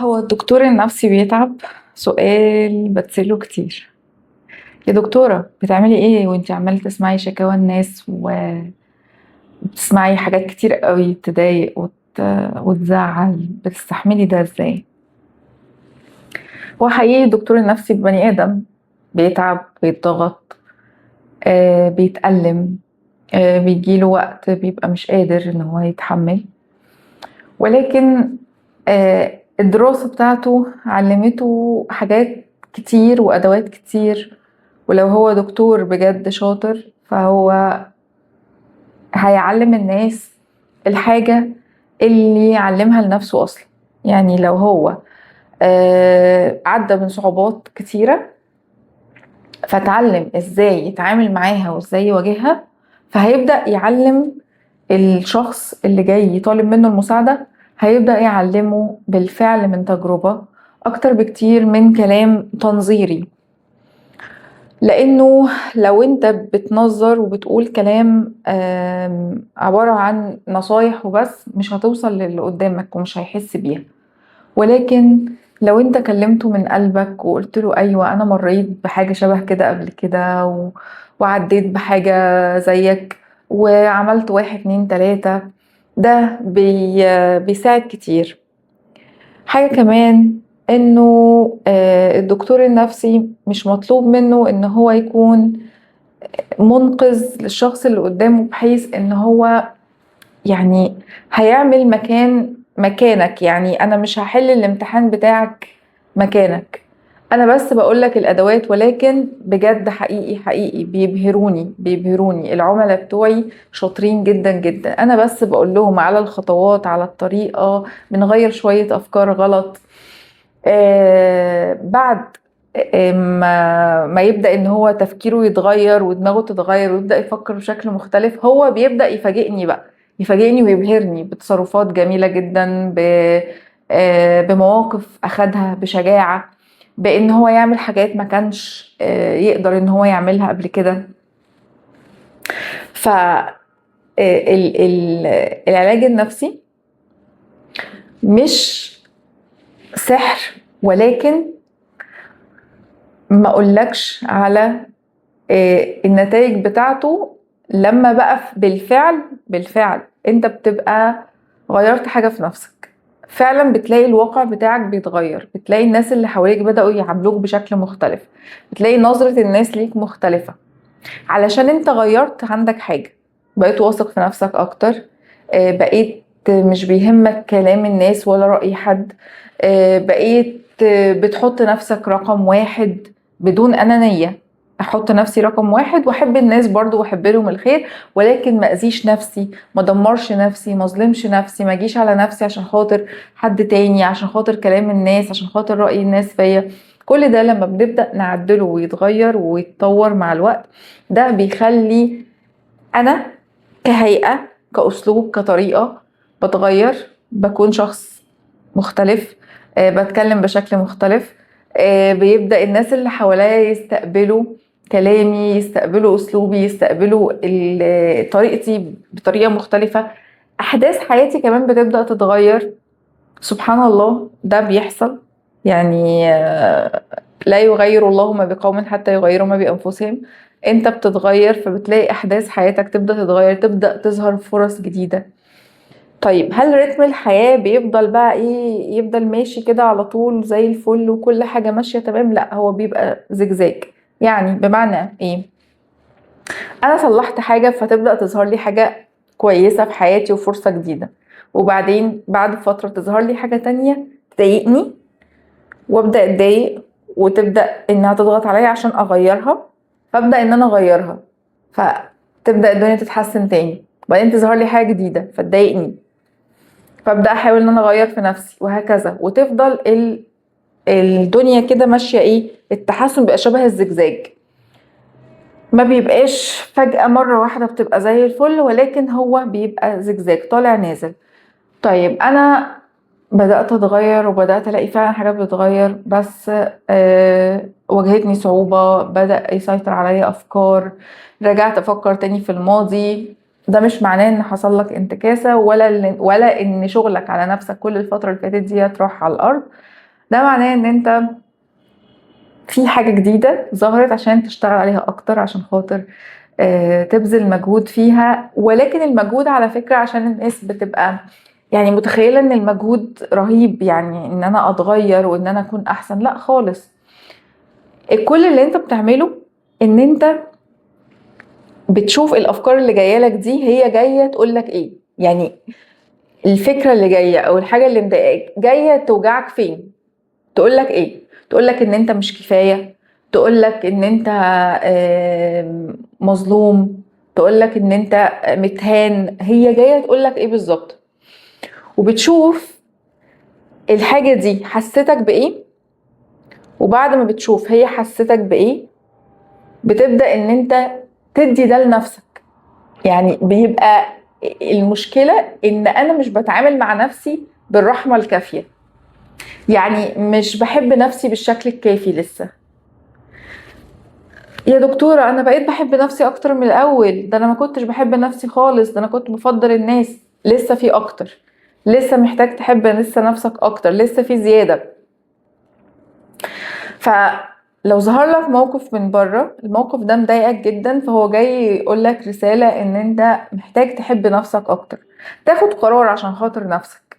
هو الدكتور النفسي بيتعب؟ سؤال بتسأله كتير. يا دكتورة بتعملي ايه وانتي عمالة تسمعي شكاوى الناس وبتسمعي حاجات كتير قوي تضايق وتزعل، بتستحملي ده ازاي؟ هو حقيقي الدكتور النفسي بني آدم، بيتعب، بيتضغط، بيتألم، بيجيله وقت بيبقى مش قادر ان هو يتحمل. ولكن الدراسة بتاعته علمته حاجات كتير وأدوات كتير، ولو هو دكتور بجد شاطر فهو هيعلم الناس الحاجة اللي يعلمها لنفسه أصلا. يعني لو هو عدى من صعوبات كتيرة فتعلم ازاي يتعامل معاها وازاي يواجهها، فهيبدأ يعلم الشخص اللي جاي يطالب منه المساعدة، هيبدأ يعلمه بالفعل من تجربة أكتر بكتير من كلام تنظيري. لأنه لو أنت بتنظر وبتقول كلام عبارة عن نصايح وبس، مش هتوصل للي قدامك ومش هيحس بيها. ولكن لو انت كلمته من قلبك وقلت له ايوه انا مريت بحاجة شبه كده قبل كده وعديت بحاجة زيك وعملت واحد اتنين تلاتة، ده بيساعد كتير. حاجة كمان انه الدكتور النفسي مش مطلوب منه ان هو يكون منقذ للشخص اللي قدامه، بحيث ان هو يعني هيعمل مكانك. يعني انا مش هحل الامتحان بتاعك مكانك، انا بس بقولك الادوات. ولكن بجد حقيقي حقيقي بيبهروني العملاء بتوعي، شاطرين جدا جدا. انا بس بقول لهم على الخطوات، على الطريقة، بنغير شوية افكار غلط. بعد ما يبدأ ان هو تفكيره يتغير ودماغه تتغير ويبدأ يفكر بشكل مختلف، هو بيبدأ يفاجئني بقى، يفاجئني ويبهرني بتصرفات جميلة جدا، بمواقف أخدها بشجاعة، بأن هو يعمل حاجات ما كانش يقدر ان هو يعملها قبل كده. ف العلاج النفسي مش سحر، ولكن ما اقولكش على النتائج بتاعته لما بقى بالفعل انت بتبقى غيرت حاجة في نفسك. فعلا بتلاقي الواقع بتاعك بيتغير، بتلاقي الناس اللي حواليك بدأوا يعاملوك بشكل مختلف، بتلاقي نظرة الناس ليك مختلفة، علشان انت غيرت عندك حاجة. بقيت واثق في نفسك اكتر، بقيت مش بيهمك كلام الناس ولا رأي حد، بقيت بتحط نفسك رقم واحد بدون أنانية. احط نفسي رقم واحد واحب الناس برضو واحب لهم الخير، ولكن ما اذيش نفسي، ما دمرش نفسي، ما ظلمش نفسي، ما اجيش على نفسي عشان خاطر حد تاني، عشان خاطر كلام الناس، عشان خاطر رأي الناس فيا. كل ده لما بنبدأ نعدله ويتغير ويتطور مع الوقت، ده بيخلي انا كهيئة، كأسلوب، كطريقة بتغير، بكون شخص مختلف، بتكلم بشكل مختلف، بيبدأ الناس اللي حواليا يستقبلوا كلامي، يستقبلوا أسلوبي، يستقبلوا طريقتي بطريقة مختلفة. أحداث حياتي كمان بتبدأ تتغير. سبحان الله ده بيحصل. يعني لا يغير الله ما بقوم حتى يغيروا ما بأنفسهم. انت بتتغير، فبتلاقي احداث حياتك تبدأ تتغير، تبدأ تظهر فرص جديدة. طيب هل رتم الحياة بيفضل بقى ايه، يفضل ماشي كده على طول زي الفل وكل حاجة ماشية تمام؟ لا، هو بيبقى زجزاج. يعني بمعنى ايه؟ انا صلحت حاجة فتبدأ تظهر لي حاجة كويسة في حياتي وفرصة جديدة، وبعدين بعد فترة تظهر لي حاجة تانية تضايقني، وابدا اتضايق، وتبدا انها تضغط عليا عشان اغيرها، فابدا ان انا اغيرها، فتبدا الدنيا تتحسن تاني، وبعدين تظهر لي حاجه جديده فتضايقني، فابدا احاول ان انا اغير في نفسي، وهكذا. وتفضل الدنيا كده ماشيه. ايه التحسن؟ بيبقى شبه الزجزاج، ما بيبقاش فجأة مرة واحدة بتبقى زي الفل، ولكن هو بيبقى زجزاج طالع نازل. طيب أنا بدأت أتغير وبدأت ألاقي فعلا حاجات بتتغير، بس واجهتني صعوبة، بدأ يسيطر عليا أفكار، رجعت أفكر تاني في الماضي، ده مش معناه ان حصل لك انتكاسة ولا ان شغلك على نفسك كل الفترة اللي فاتت دي تروح على الارض. ده معناه ان انت في حاجة جديدة ظهرت عشان تشتغل عليها اكتر، عشان خاطر تبذل مجهود فيها. ولكن المجهود على فكرة، عشان الناس بتبقى يعني متخيلة ان المجهود رهيب، يعني ان انا اتغير وان انا اكون احسن. لا خالص. كل اللي انت بتعمله ان انت بتشوف الافكار اللي جايه لك دي هي جايه تقول لك ايه. يعني الفكره اللي جايه او الحاجه اللي مضايقاك جايه توجعك فين، تقول لك ايه؟ تقول لك ان انت مش كفايه، تقول لك ان انت مظلوم، تقول لك ان انت متهان. هي جايه تقول لك ايه بالظبط؟ وبتشوف الحاجه دي حستك بايه، وبعد ما بتشوف هي حستك بايه بتبدا ان انت تدي ده لنفسك. يعني بيبقى المشكلة ان انا مش بتعامل مع نفسي بالرحمة الكافية، يعني مش بحب نفسي بالشكل الكافي لسه. يا دكتورة انا بقيت بحب نفسي اكتر من الاول، ده انا ما كنتش بحب نفسي خالص، ده انا كنت بفضل الناس. لسه في اكتر، لسه محتاج تحب لسه نفسك اكتر، لسه في زيادة. فلو ظهر لك موقف من بره، الموقف ده مضايقك جدا، فهو جاي يقول لك رسالة ان انت محتاج تحب نفسك اكتر، تاخد قرار عشان خاطر نفسك،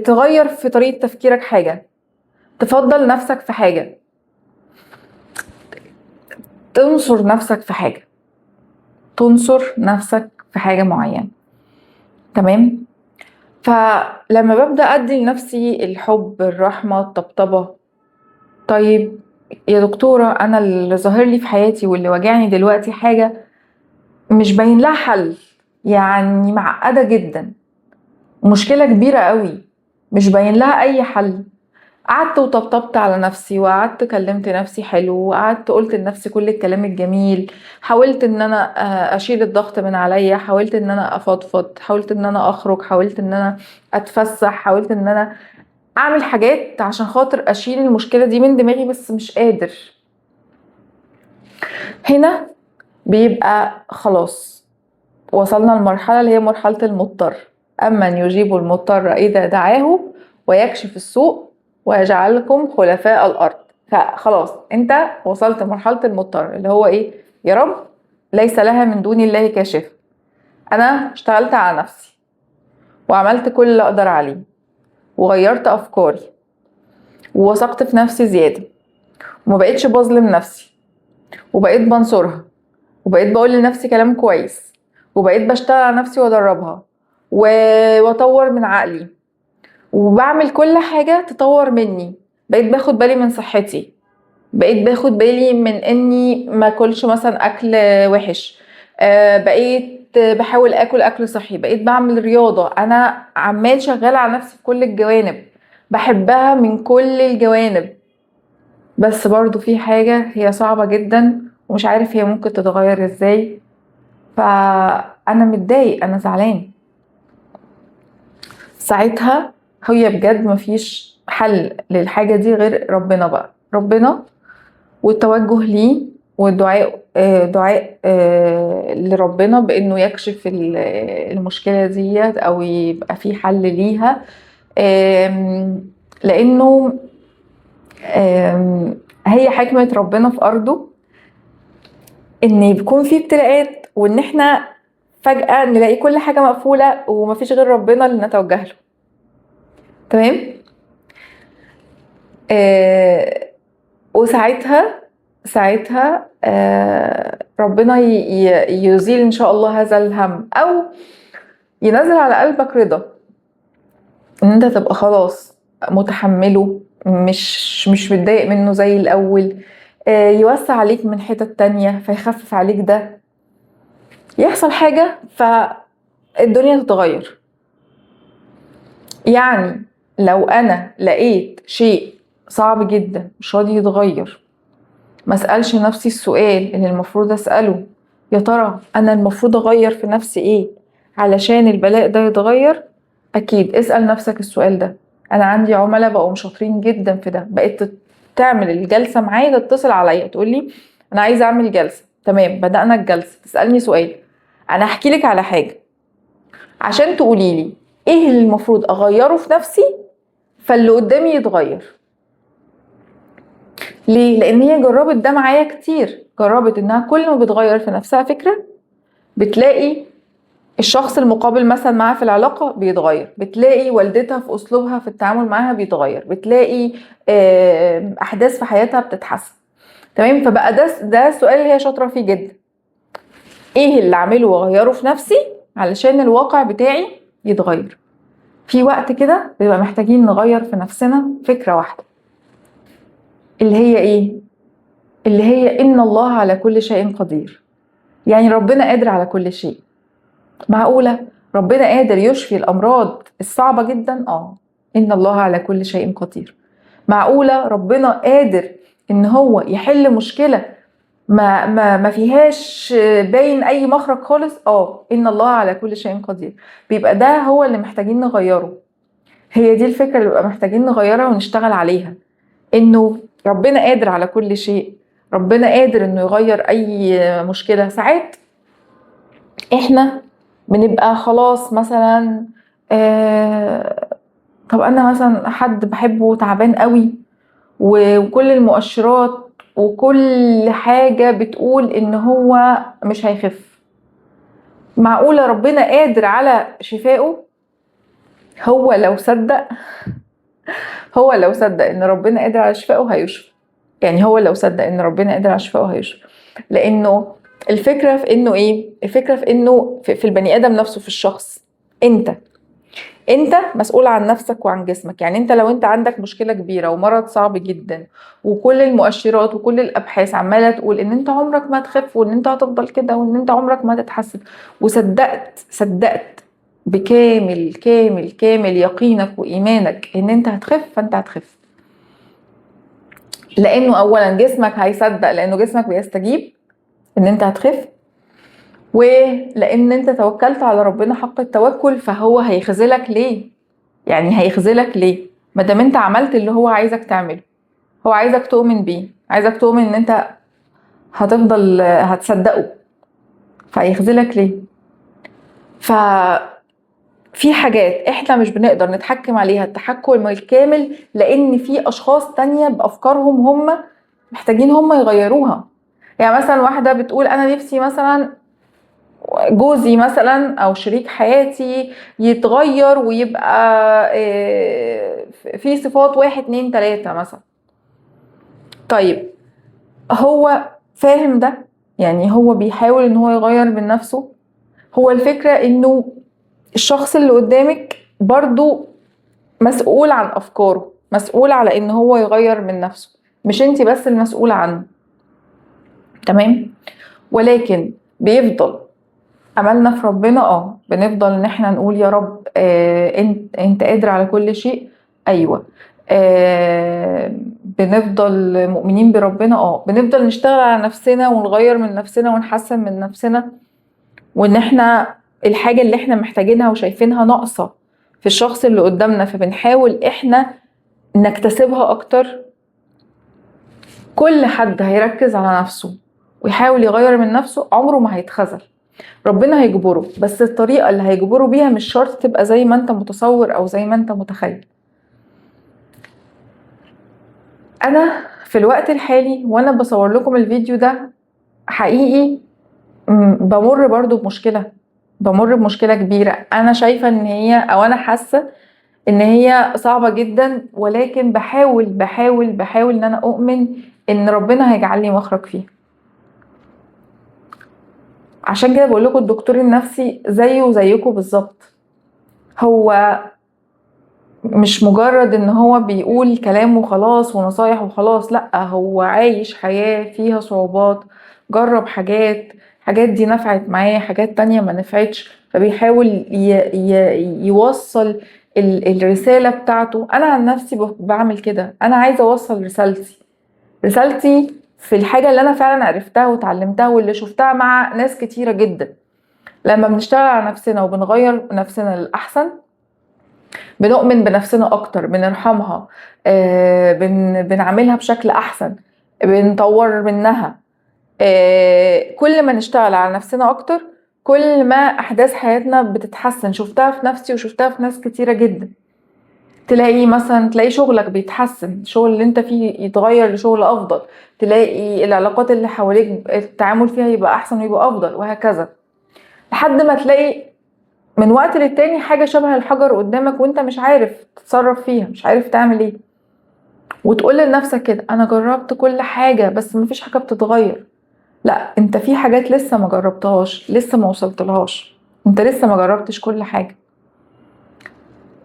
تغير في طريقة تفكيرك حاجة، تفضل نفسك في حاجة، تنصر نفسك في حاجة، تنصر نفسك في حاجة معينة. تمام. فلما ببدأ أدي لنفسي الحب، الرحمة، الطبطبة، طيب يا دكتورة أنا اللي ظاهر لي في حياتي واللي واجعني دلوقتي حاجة مش باين لها حل، يعني معقدة جدا، مشكلة كبيرة قوي، مش باين لها أي حل. قعدت وطبطبت على نفسي، وقعدت كلمت نفسي حلو، وقعدت قلت لنفسي كل الكلام الجميل، حاولت ان انا اشيل الضغط من عليا، حاولت ان انا افضفض، حاولت ان انا اخرج، حاولت ان انا اتفسح، حاولت ان انا اعمل حاجات عشان خاطر اشيل المشكلة دي من دماغي، بس مش قادر. هنا بيبقى خلاص وصلنا لمرحلة اللي هي مرحلة المضطر. أمن يجيب المضطر إذا دعاه ويكشف السوء ويجعلكم خلفاء الأرض. فخلاص انت وصلت لمرحلة المضطر اللي هو ايه؟ يا رب ليس لها من دون الله كاشف. انا اشتغلت على نفسي وعملت كل اللي اقدر عليه، وغيرت افكاري، ووثقت في نفسي زيادة، وما بقيتش بظلم نفسي، وبقيت بنصرها، وبقيت بقول لنفسي كلام كويس، وبقيت بشتغل على نفسي وادربها واطور من عقلي، وبعمل كل حاجة تطور مني. بقيت باخد بالي من صحتي، بقيت باخد بالي من اني ما اكلش مثلا اكل وحش، بقيت بحاول اكل اكل صحي، بقيت بعمل رياضة. انا عمال شغالة على نفسي في كل الجوانب، بحبها من كل الجوانب. بس برضو في حاجة هي صعبة جدا ومش عارف هي ممكن تتغير ازاي، فانا متضايق، انا زعلان. ساعتها هي بجد مفيش حل للحاجة دي غير ربنا بقى، ربنا والتوجه ليه والدعاء، دعاء لربنا بانه يكشف المشكلة ديت او يبقى في حل ليها. لانه هي حكمة ربنا في ارضه ان يكون في ابتلاءات، وان احنا فجأة نلاقي كل حاجة مقفولة ومفيش غير ربنا اللي نتوجه له. تمام. وساعتها ربنا يزيل ان شاء الله هذا الهم، او ينزل على قلبك رضا ان انت تبقى خلاص متحمله، مش متضايق منه زي الاول، يوسع عليك من حتت تانية فيخفف عليك ده، يحصل حاجة فالدنيا تتغير. يعني لو انا لقيت شيء صعب جدا مش راضي يتغير، ما اسألش نفسي السؤال اللي المفروض اسأله: يا ترى انا المفروض اغير في نفسي ايه علشان البلاء ده يتغير؟ اكيد اسأل نفسك السؤال ده. انا عندي عملاء بقوا شاطرين جدا في ده، بقيت تعمل الجلسة معايا، تتصل عليا تقولي انا عايزة اعمل جلسة، تمام، بدأنا الجلسة تسألني سؤال، انا هحكي لك على حاجة عشان تقولي لي ايه اللي المفروض اغيره في نفسي فاللي قدامي يتغير. ليه؟ لان هي جربت ده معايا كتير، جربت انها كل ما بتغير في نفسها فكرة بتلاقي الشخص المقابل مثلا معاها في العلاقة بيتغير، بتلاقي والدتها في اسلوبها في التعامل معاها بيتغير، بتلاقي احداث في حياتها بتتحسن. تمام، فبقى ده السؤال اللي هي شاطرة فيه جدا، ايه اللي اعمله واغيره في نفسي علشان الواقع بتاعي يتغير. في وقت كده بيبقى محتاجين نغير في نفسنا فكرة واحدة، اللي هي ايه؟ اللي هي ان الله على كل شيء قدير. يعني ربنا قادر على كل شيء. معقولة ربنا قادر يشفي الامراض الصعبة جدا؟ ان الله على كل شيء قدير. معقولة ربنا قادر ان هو يحل مشكلة ما فيهاش باين اي مخرج خالص؟ ان الله على كل شيء قدير. بيبقى ده هو اللي محتاجين نغيره، هي دي الفكرة اللي بيبقى محتاجين نغيرها ونشتغل عليها، انه ربنا قادر على كل شيء، ربنا قادر انه يغير اي مشكلة. ساعات احنا بنبقى خلاص مثلا طب انا مثلا حد بحبه تعبان قوي وكل المؤشرات وكل حاجة بتقول ان هو مش هيخف. معقولة ربنا قادر على شفائه؟ هو لو صدق ان ربنا قادر على شفائه هيشفى. يعني هو لو صدق ان ربنا قادر على شفائه هيشفى. لانه الفكرة في انه ايه؟ الفكرة في انه في البني ادم نفسه، في الشخص. انت مسؤول عن نفسك وعن جسمك. يعني انت لو انت عندك مشكلة كبيرة ومرض صعب جدا وكل المؤشرات وكل الابحاث عمالة تقول ان انت عمرك ما تخف وان انت هتفضل كده وان انت عمرك ما تتحسن، وصدقت بكامل كامل كامل يقينك وإيمانك إن أنت هتخف، فأنت هتخف. لأنه أولا جسمك هيصدق، لأنه جسمك بيستجيب إن أنت هتخف، ولأن أنت توكلت على ربنا حق التوكل، فهو هيخذلك ليه؟ يعني هيخذلك ليه؟ مادام أنت عملت اللي هو عايزك تعمله، هو عايزك تؤمن بيه، عايزك تؤمن إن أنت هتفضل هتصدقه، فهيخذلك ليه؟ في حاجات احنا مش بنقدر نتحكم عليها التحكم الكامل، لان في اشخاص تانية بافكارهم هم محتاجين هم يغيروها. يعني مثلا واحدة بتقول انا نفسي مثلا جوزي مثلا او شريك حياتي يتغير ويبقى في صفات 1 2 3 مثلا. طيب هو فاهم ده؟ يعني هو بيحاول ان هو يغير من نفسه؟ هو الفكرة انه الشخص اللي قدامك برضو مسؤول عن أفكاره، مسؤول على إن هو يغير من نفسه، مش أنت بس المسؤولة عنه. تمام؟ ولكن بيفضل أملنا في ربنا. بنفضل إن احنا نقول يا رب أنت قادر على كل شيء. أيوة. بنفضل مؤمنين بربنا. بنفضل نشتغل على نفسنا ونغير من نفسنا ونحسن من نفسنا، وإن احنا الحاجة اللي احنا محتاجينها وشايفينها ناقصة في الشخص اللي قدامنا فبنحاول احنا نكتسبها اكتر. كل حد هيركز على نفسه ويحاول يغير من نفسه عمره ما هيتخذل. ربنا هيجبره، بس الطريقة اللي هيجبره بيها مش شرط تبقى زي ما انت متصور او زي ما انت متخيل. انا في الوقت الحالي وانا بصور لكم الفيديو ده حقيقي بمر برضو بمشكلة كبيرة. انا شايفة ان هي او انا حاسة ان هي صعبة جدا، ولكن بحاول ان انا اؤمن ان ربنا هيجعل لي مخرج فيه. عشان كده بقول لكم الدكتور النفسي زيه وزيكم بالظبط. هو مش مجرد ان هو بيقول كلام وخلاص ونصايح وخلاص، لا، هو عايش حياة فيها صعوبات، جرب حاجات دي نفعت معاه، حاجات تانية ما نفعتش، فبيحاول يوصل الرسالة بتاعته. انا عن نفسي بعمل كده، انا عايزة اوصل رسالتي في الحاجة اللي انا فعلا عرفتها وتعلمتها واللي شفتها مع ناس كتيرة جدا. لما بنشتغل على نفسنا وبنغير نفسنا للأحسن بنؤمن بنفسنا أكتر، بنرحمها، بنعملها بشكل أحسن، بنطور منها. كل ما نشتغل على نفسنا اكتر كل ما احداث حياتنا بتتحسن. شفتها في نفسي وشفتها في ناس كتيرة جدا. تلاقي شغلك بيتحسن، الشغل اللي انت فيه يتغير لشغل افضل، تلاقي العلاقات اللي حواليك التعامل فيها يبقى احسن ويبقى افضل، وهكذا لحد ما تلاقي من وقت للتاني حاجة شبه الحجر قدامك وانت مش عارف تتصرف فيها، مش عارف تعمل ايه، وتقول لنفسك كده انا جربت كل حاجة بس مفيش حاجة بتتغير. لا، انت في حاجات لسه ما جربتهاش، لسه ما وصلتلهاش، انت لسه ما جربتش كل حاجة.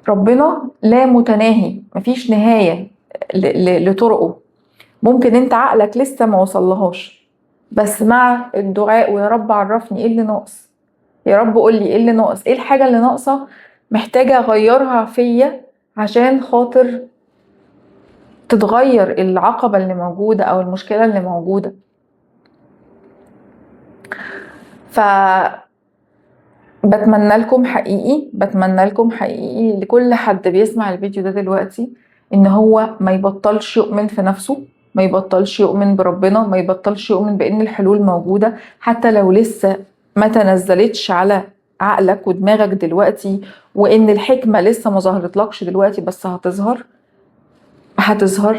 ربنا لا متناهي، مفيش نهاية لطرقه. ممكن انت عقلك لسه ما وصلهاش، بس مع الدعاء ويا رب عرفني ايه اللي ناقص، يا رب قولي ايه اللي ناقص، ايه الحاجة اللي ناقصة محتاجة اغيرها فيا عشان خاطر تتغير العقبة اللي موجودة او المشكلة اللي موجودة. ف بتمنى لكم حقيقي لكل حد بيسمع الفيديو ده دلوقتي ان هو ما يبطلش يؤمن في نفسه، ما يبطلش يؤمن بربنا، ما يبطلش يؤمن بان الحلول موجودة حتى لو لسه ما تنزلتش على عقلك ودماغك دلوقتي، وان الحكمة لسه ما ظهرتلكش دلوقتي، بس هتظهر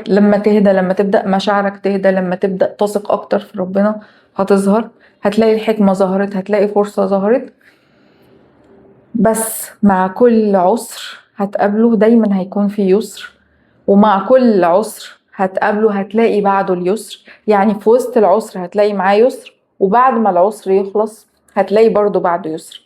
لما تهدى، لما تبدأ مشاعرك تهدى، لما تبدأ تثق اكتر في ربنا هتظهر، هتلاقي الحكمة ظهرت، هتلاقي فرصة ظهرت. بس مع كل عسر هتقابله دايما هيكون في يسر، ومع كل عسر هتقابله هتلاقي بعده اليسر. يعني في وسط العسر هتلاقي معاه يسر، وبعد ما العسر يخلص هتلاقي برضو بعده يسر.